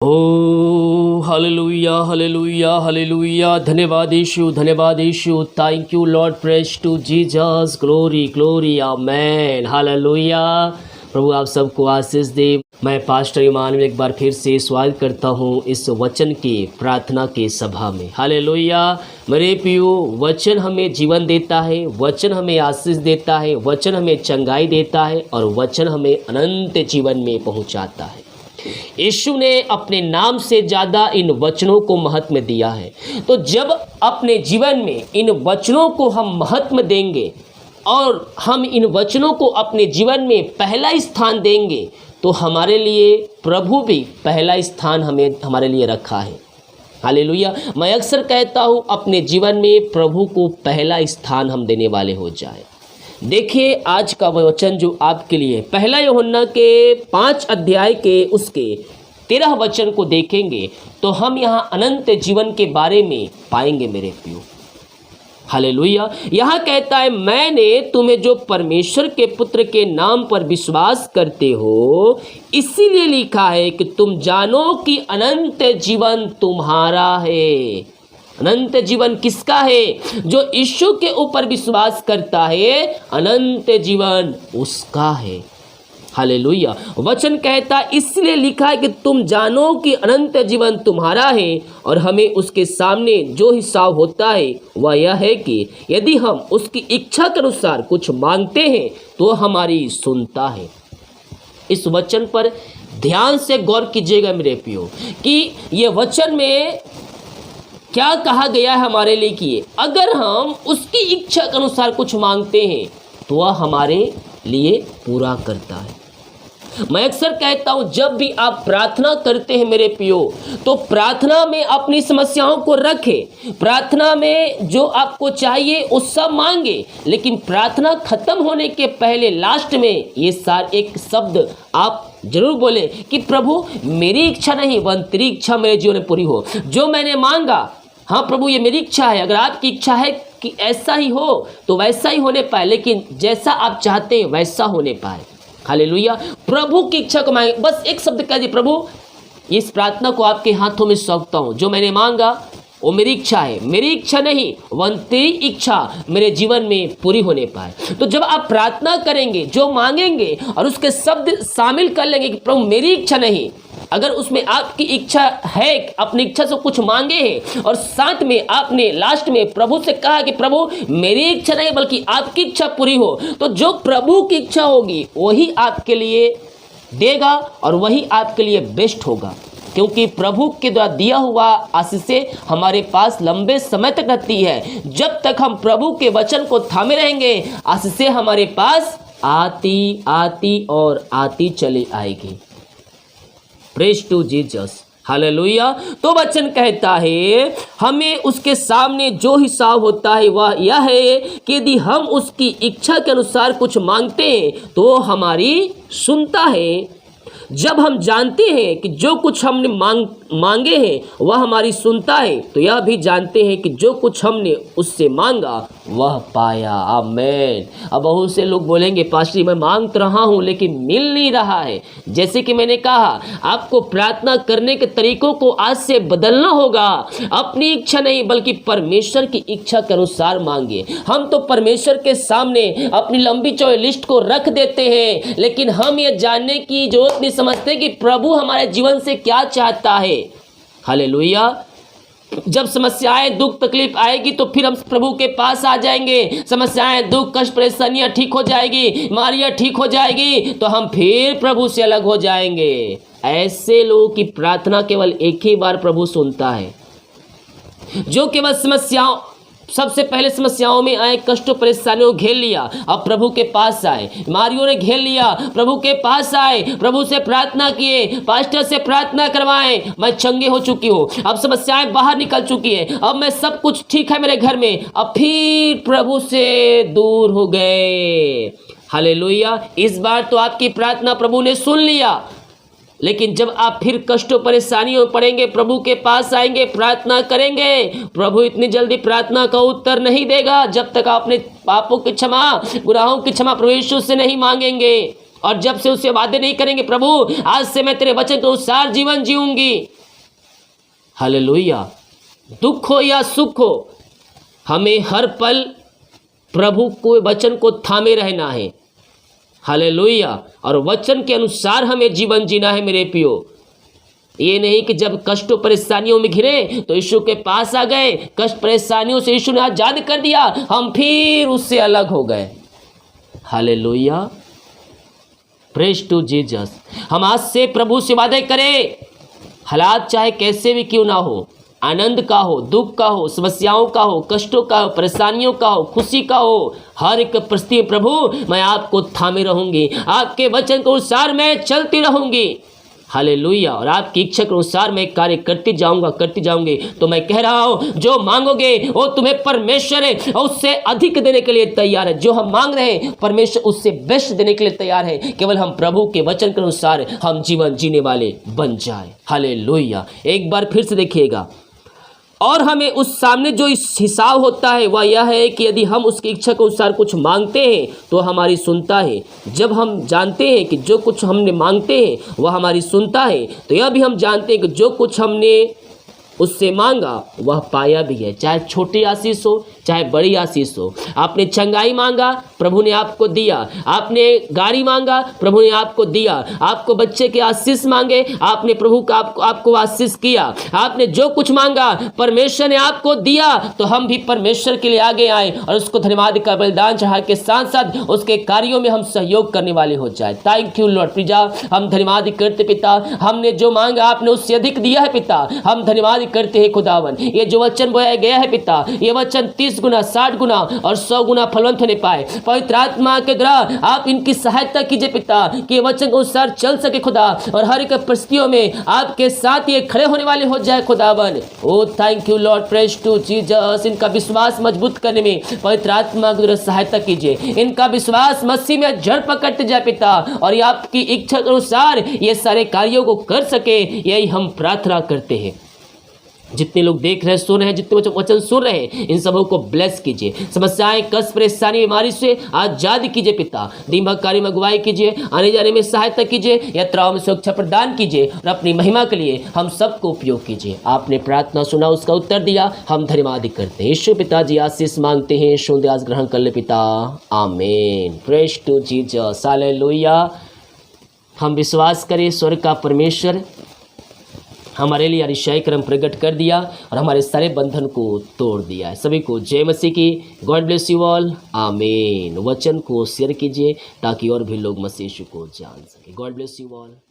Oh, hallelujah, hallelujah, hallelujah. धन्यवाद यीशु, धन्यवाद यीशु. Thank you Lord, praise to Jesus. Glory, glory, amen. Hallelujah. प्रभु आप सबको आशीष दे. मैं पास्टर इमानुएल एक बार फिर से स्वागत करता हूँ इस वचन की प्रार्थना की सभा में. हालेलुया. मेरे प्रियो, वचन हमें जीवन देता है, वचन हमें आशीष देता है, वचन हमें चंगाई देता है और वचन हमें अनंत जीवन में पहुँचाता है. यीशु ने अपने नाम से ज़्यादा इन वचनों को महत्व दिया है. तो जब अपने जीवन में इन वचनों को हम महत्व देंगे और हम इन वचनों को अपने जीवन में पहला स्थान देंगे तो हमारे लिए प्रभु भी पहला स्थान हमारे लिए रखा है. हालेलुया. मैं अक्सर कहता हूँ अपने जीवन में प्रभु को पहला स्थान हम देने वाले हो जाए. देखिए आज का वचन जो आपके लिए पहला यूहन्ना के 5 अध्याय के उसके 13 वचन को देखेंगे तो हम यहाँ अनंत जीवन के बारे में पाएंगे मेरे प्रियो. हालेलुया. यहाँ कहता है, मैंने तुम्हें जो परमेश्वर के पुत्र के नाम पर विश्वास करते हो इसीलिए लिखा है कि तुम जानो कि अनंत जीवन तुम्हारा है. अनंत जीवन किसका है? जो यीशु के ऊपर विश्वास करता है अनंत जीवन उसका है. हालेलुया. वचन कहता इसलिए लिखा है कि तुम जानो कि अनंत जीवन तुम्हारा है और हमें उसके सामने जो हिसाब होता है वह यह है कि यदि हम उसकी इच्छा के अनुसार कुछ मांगते हैं तो हमारी सुनता है. इस वचन पर ध्यान से गौर कीजिएगा मेरे प्रियो कि ये वचन में क्या कहा गया है हमारे लिए कि अगर हम उसकी इच्छा के अनुसार कुछ मांगते हैं तो वह हमारे लिए पूरा करता है. मैं अक्सर कहता हूं जब भी आप प्रार्थना करते हैं मेरे प्रियो तो प्रार्थना में अपनी समस्याओं को रखें. प्रार्थना में जो आपको चाहिए वो सब मांगे, लेकिन प्रार्थना खत्म होने के पहले लास्ट में ये एक शब्द आप जरूर बोले कि प्रभु मेरी इच्छा नहीं वरन तेरी इच्छा मेरे जीवन में पूरी हो. जो मैंने मांगा, हाँ प्रभु ये मेरी इच्छा है, अगर आपकी इच्छा है कि ऐसा ही हो तो वैसा ही होने पाए, लेकिन जैसा आप चाहते हैं वैसा होने पाए. हालेलुया. प्रभु की इच्छा को मांगे. बस एक शब्द कह दिए, प्रभु इस प्रार्थना को आपके हाथों में सौंपता हूँ. जो मैंने मांगा वो मेरी इच्छा है, मेरी इच्छा नहीं वरन तेरी इच्छा मेरे जीवन में पूरी होने पाए. तो जब आप प्रार्थना करेंगे, जो मांगेंगे और उसके शब्द शामिल कर लेंगे कि प्रभु मेरी इच्छा नहीं, अगर उसमें आपकी इच्छा है, अपनी इच्छा से कुछ मांगे हैं और साथ में आपने लास्ट में प्रभु से कहा कि प्रभु मेरी इच्छा नहीं बल्कि आपकी इच्छा पूरी हो, तो जो प्रभु की इच्छा होगी वही आपके लिए देगा और वही आपके लिए बेस्ट होगा. क्योंकि प्रभु के द्वारा दिया हुआ आशीषें हमारे पास लंबे समय तक रहती है. जब तक हम प्रभु के वचन को थामे रहेंगे आशीषें हमारे पास आती आती और आती चली आएगी. Praise to Jesus. हालेलुया. तो वचन कहता है हमें उसके सामने जो हिसाब होता है वह यह है कि यदि हम उसकी इच्छा के अनुसार कुछ मांगते हैं तो हमारी सुनता है. जब हम जानते हैं कि जो कुछ हमने मांगे हैं वह हमारी सुनता है तो यह भी जानते हैं कि जो कुछ हमने उससे मांगा वह पाया. आमेन. अब बहुत से लोग बोलेंगे पास्टर मैं मांग तो रहा हूँ लेकिन मिल नहीं रहा है. जैसे कि मैंने कहा आपको प्रार्थना करने के तरीकों को आज से बदलना होगा. अपनी इच्छा नहीं बल्कि परमेश्वर की इच्छा के अनुसार मांगे. हम तो परमेश्वर के सामने अपनी लंबी चौड़ी लिस्ट को रख देते हैं, लेकिन हम ये जानने की जरूरत नहीं समझते कि प्रभु हमारे जीवन से क्या चाहता है. हालेलुया. जब समस्याएं दुख तकलीफ आएगी तो फिर हम प्रभु के पास आ जाएंगे. समस्याएं दुख कष्ट परेशानियां ठीक हो जाएगी, बीमारियां ठीक हो जाएगी तो हम फिर प्रभु से अलग हो जाएंगे. ऐसे लोगों की प्रार्थना केवल एक ही बार प्रभु सुनता है, जो केवल सबसे पहले समस्याओं में आए, कष्टों परेशानियों घेर लिया, अब प्रभु के पास आए. बीमारियों ने घेर लिया, प्रभु के पास आए, प्रभु से प्रार्थना किए, पास्टर से प्रार्थना करवाएं, मैं चंगे हो चुकी हूँ, अब समस्याएं बाहर निकल चुकी है, अब मैं सब कुछ ठीक है मेरे घर में, अब फिर प्रभु से दूर हो गए. हालेलुया. इस बार तो आपकी प्रार्थना प्रभु ने सुन लिया, लेकिन जब आप फिर कष्टों परेशानियों में पड़ेंगे, प्रभु के पास आएंगे, प्रार्थना करेंगे, प्रभु इतनी जल्दी प्रार्थना का उत्तर नहीं देगा जब तक आप अपने पापों की क्षमा, गुनाहों की क्षमा प्रभु यीशु से नहीं मांगेंगे. और जब से उससे वादे नहीं करेंगे, प्रभु आज से मैं तेरे वचन के अनुसार जीवन जीऊंगी। हालेलुया। दुख हो या सुख हो, हमें हर पल प्रभु को वचन को थामे रहना है। हालेलुया। और वचन के अनुसार हमें जीवन जीना है मेरे प्रियो। ये नहीं कि जब कष्टों परेशानियों में घिरे तो यीशु के पास आ गए, कष्ट परेशानियों से यीशु ने आजाद कर दिया, हम फिर उससे अलग हो गए। हालेलुया। Praise to Jesus. हम आज से प्रभु से वादे करें, हालात चाहे कैसे भी क्यों ना हो, आनंद का हो, दुख का हो, समस्याओं का हो, कष्टों का हो, परेशानियों का हो, खुशी का हो, हर एक परिस्थिति में प्रभु मैं आपको थामे रहूंगी, आपके वचन के अनुसार मैं चलती रहूंगी। हालेलुया। और आपकी इच्छा के अनुसार मैं कार्य करती जाऊंगी। तो मैं कह रहा हूं, जो मांगोगे वो तुम्हें परमेश्वर है और उससे अधिक देने के लिए तैयार है। जो हम मांग रहे हैं परमेश्वर उससे बेस्ट देने के लिए तैयार है। केवल हम प्रभु के वचन के अनुसार हम जीवन जीने वाले बन जाए। हालेलुया। एक बार फिर से देखिएगा। और हमें उस सामने जो इस हिसाब होता है वह यह है कि यदि हम उसकी इच्छा के अनुसार कुछ मांगते हैं तो हमारी सुनता है। जब हम जानते हैं कि जो कुछ हमने मांगते हैं वह हमारी सुनता है, तो यह भी हम जानते हैं कि जो कुछ हमने उससे मांगा वह पाया भी है। चाहे छोटी आशीष हो चाहे बड़ी आशीष हो। आपने चंगाई मांगा, प्रभु ने आपको दिया। आपने गाड़ी मांगा, प्रभु ने आपको दिया। आपको बच्चे के आशीष मांगे, आपने प्रभु का आपको आशीष किया। आपने जो कुछ मांगा परमेश्वर ने आपको दिया। तो हम भी परमेश्वर के लिए आगे आए और उसको धन्यवाद का बलिदान चढ़ा के साथ साथ उसके कार्यों में हम सहयोग करने वाले हो जाए। Thank you Lord. पिता हम धन्यवाद करते पिता, हमने जो मांगा आपने उससे अधिक दिया है पिता। हम धन्यवाद करते हैं खुदावन। ये जो वचन बोया गया है पिता, ये वचन 30 गुना 60 गुना और 100 गुना फलवंत होने पाए। पवित्र आत्मा के द्वारा आप इनकी सहायता कीजिए पिता कि ये वचन के अनुसार चल सके खुदा, और हर एक परिस्थितियों में आपके साथ ये खड़े होने वाले हो जाए खुदावन। Oh thank you Lord. Praise to Jesus. इनका विश्वास मजबूत करने में पवित्र आत्मा के द्वारा सहायता कीजिए। इनका विश्वास मसीह में जड़ पकड़ते जाए पिता, और ये आपकी इच्छा के अनुसार ये सारे कार्यों को कर सके, यही हम प्रार्थना करते हैं। जितने लोग देख रहे हैं, सुन रहे हैं, जितने वचन सुन रहे हैं, इन सबों को ब्लेस कीजिए। समस्याएं, कष्ट, परेशानी, बीमारी से आजाद कीजिए पिता। दिन भर कार्य में अगुवाई कीजिए, आने जाने में सहायता कीजिए, यात्राओं में सुरक्षा प्रदान कीजिए और अपनी महिमा के लिए हम सबको उपयोग कीजिए। आपने प्रार्थना सुना, उसका उत्तर दिया, हम धन्यवाद करते हैं। यीशु पिताजी आशीष मांगते हैं, शुद्ध ग्रहण कर ले पिता। आमीन। Praise to Jesus. हालेलुया। हम विश्वास करें स्वर्ग का परमेश्वर हमारे लिए अरिशाई क्रम प्रकट कर दिया और हमारे सारे बंधन को तोड़ दिया है। सभी को जय मसीह की। God bless you all. आमीन। वचन को शेयर कीजिए ताकि और भी लोग मसीह यीशु को जान सके। God bless you all.